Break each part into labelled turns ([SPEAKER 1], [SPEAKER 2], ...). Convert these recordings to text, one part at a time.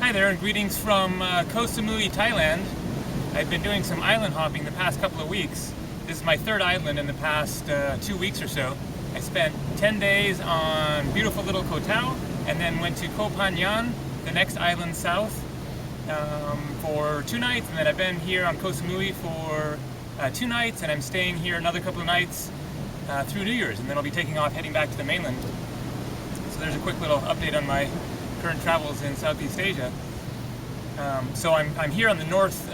[SPEAKER 1] Hi there, and greetings from Koh Samui, Thailand. I've been doing some island hopping the past couple of weeks. This is my third island in the past 2 weeks or so. I spent 10 days on beautiful little Koh Tao, and then went to Koh Phangan, the next island south, for 2 nights. And then I've been here on Koh Samui for 2 nights, and I'm staying here another couple of nights through New Year's, and then I'll be taking off, heading back to the mainland. So there's a quick little update on my current travels in Southeast Asia. So I'm here on the north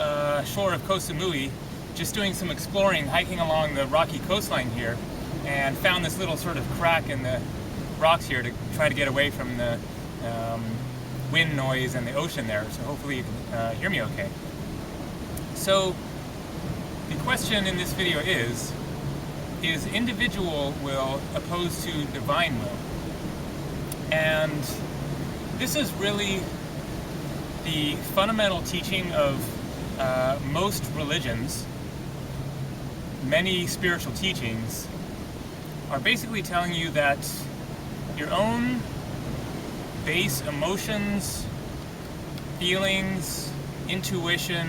[SPEAKER 1] shore of Koh Samui, just doing some exploring, hiking along the rocky coastline here, and found this little sort of crack in the rocks here to try to get away from the wind noise and the ocean there. So hopefully you can hear me okay. So the question in this video is individual will opposed to divine will? And this is really the fundamental teaching of most religions. Many spiritual teachings are basically telling you that your own base emotions, feelings, intuition,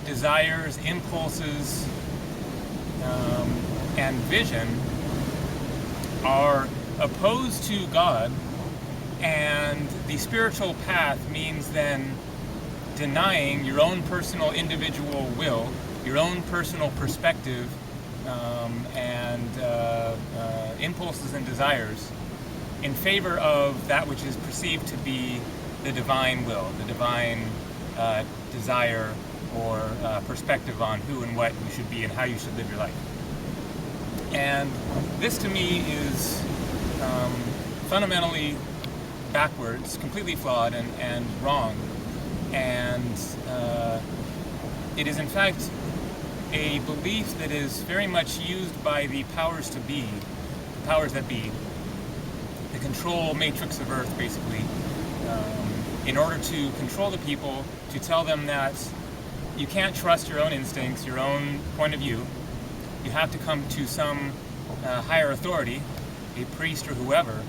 [SPEAKER 1] desires, impulses, and vision are opposed to God. And the spiritual path means then denying your own personal individual will, your own personal perspective, and impulses and desires in favor of that which is perceived to be the divine will, the divine desire or perspective on who and what you should be and how you should live your life. And this to me is fundamentally backwards, completely flawed and wrong. And it is in fact a belief that is very much used by the powers to be, the powers that be, the control matrix of Earth, basically, in order to control the people, to tell them that you can't trust your own instincts, your own point of view. You have to come to some higher authority, a priest or whoever,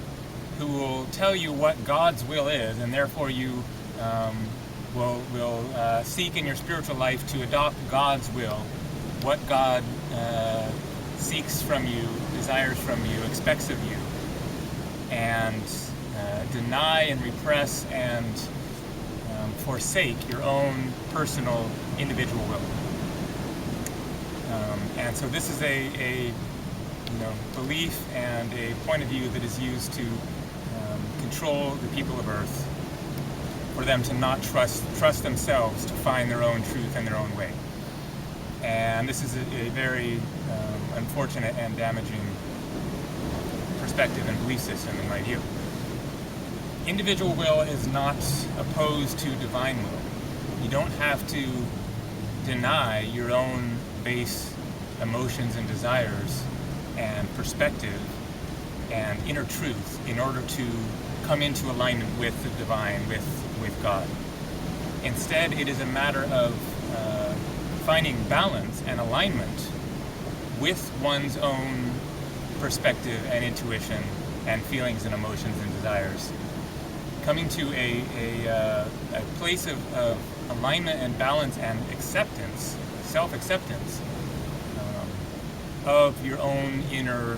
[SPEAKER 1] who will tell you what God's will is, and therefore you will seek in your spiritual life to adopt God's will, what God seeks from you, desires from you, expects of you, and deny and repress and forsake your own personal individual will. And so this is a belief and a point of view that is used to control the people of Earth, for them to not trust themselves to find their own truth and their own way. And this is a very unfortunate and damaging perspective and belief system in my view. Individual will is not opposed to divine will. You don't have to deny your own base emotions and desires and perspective and inner truth in order to come into alignment with the divine, with God. Instead, it is a matter of finding balance and alignment with one's own perspective and intuition and feelings and emotions and desires. Coming to a place of alignment and balance and acceptance, self-acceptance of your own inner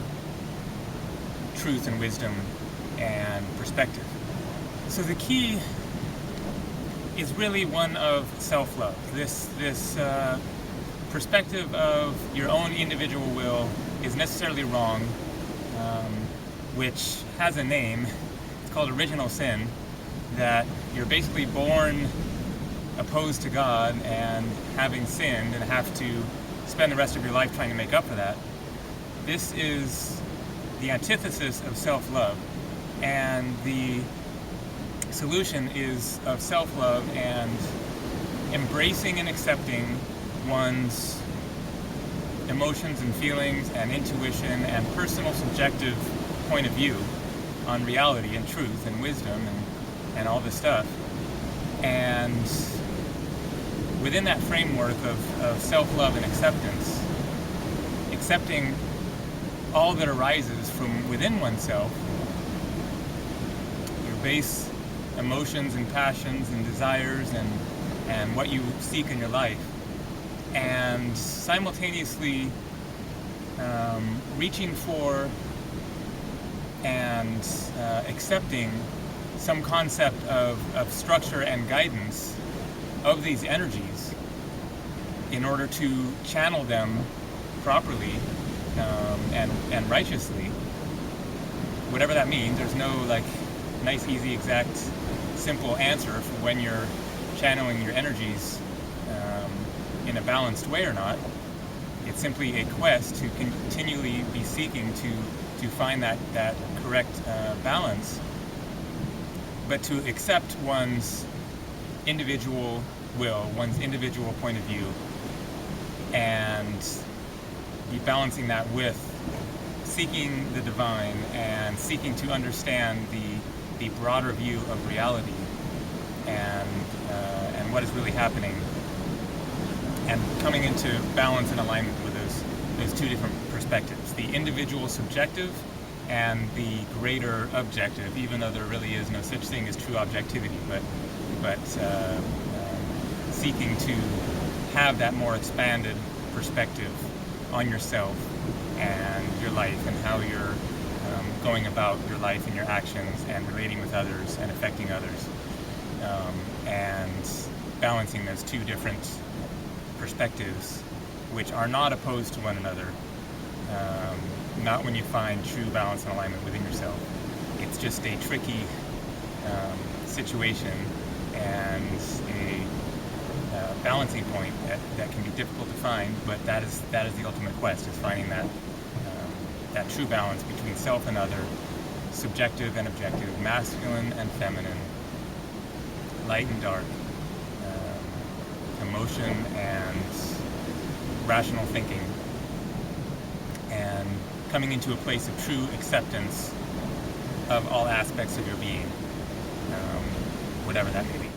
[SPEAKER 1] truth and wisdom and perspective. So the key is really one of self-love. This perspective of your own individual will is necessarily wrong, which has a name. It's called original sin, that you're basically born opposed to God and having sinned and have to spend the rest of your life trying to make up for that. This is the antithesis of self-love, and the solution is of self-love and embracing and accepting one's emotions and feelings and intuition and personal subjective point of view on reality and truth and wisdom and all this stuff. And within that framework of self-love and acceptance, accepting all that arises from within oneself, your base emotions and passions and desires and what you seek in your life, and simultaneously reaching for and accepting some concept of structure and guidance of these energies in order to channel them properly and righteously, whatever that means. There's no like nice, easy, exact, simple answer for when you're channeling your energies in a balanced way or not. It's simply a quest to continually be seeking to find that correct balance, but to accept one's individual will, one's individual point of view, and be balancing that with seeking the divine and seeking to understand the broader view of reality and what is really happening, and coming into balance and alignment with those two different perspectives, the individual subjective and the greater objective, even though there really is no such thing as true objectivity, but seeking to have that more expanded perspective on yourself and your life and how you're going about your life and your actions and relating with others and affecting others, and balancing those two different perspectives, which are not opposed to one another, not when you find true balance and alignment within yourself. It's just a tricky situation and a balancing point that can be difficult to find, but that is the ultimate quest, is finding that true balance between self and other, subjective and objective, masculine and feminine, light and dark, emotion and rational thinking, and coming into a place of true acceptance of all aspects of your being, whatever that may be.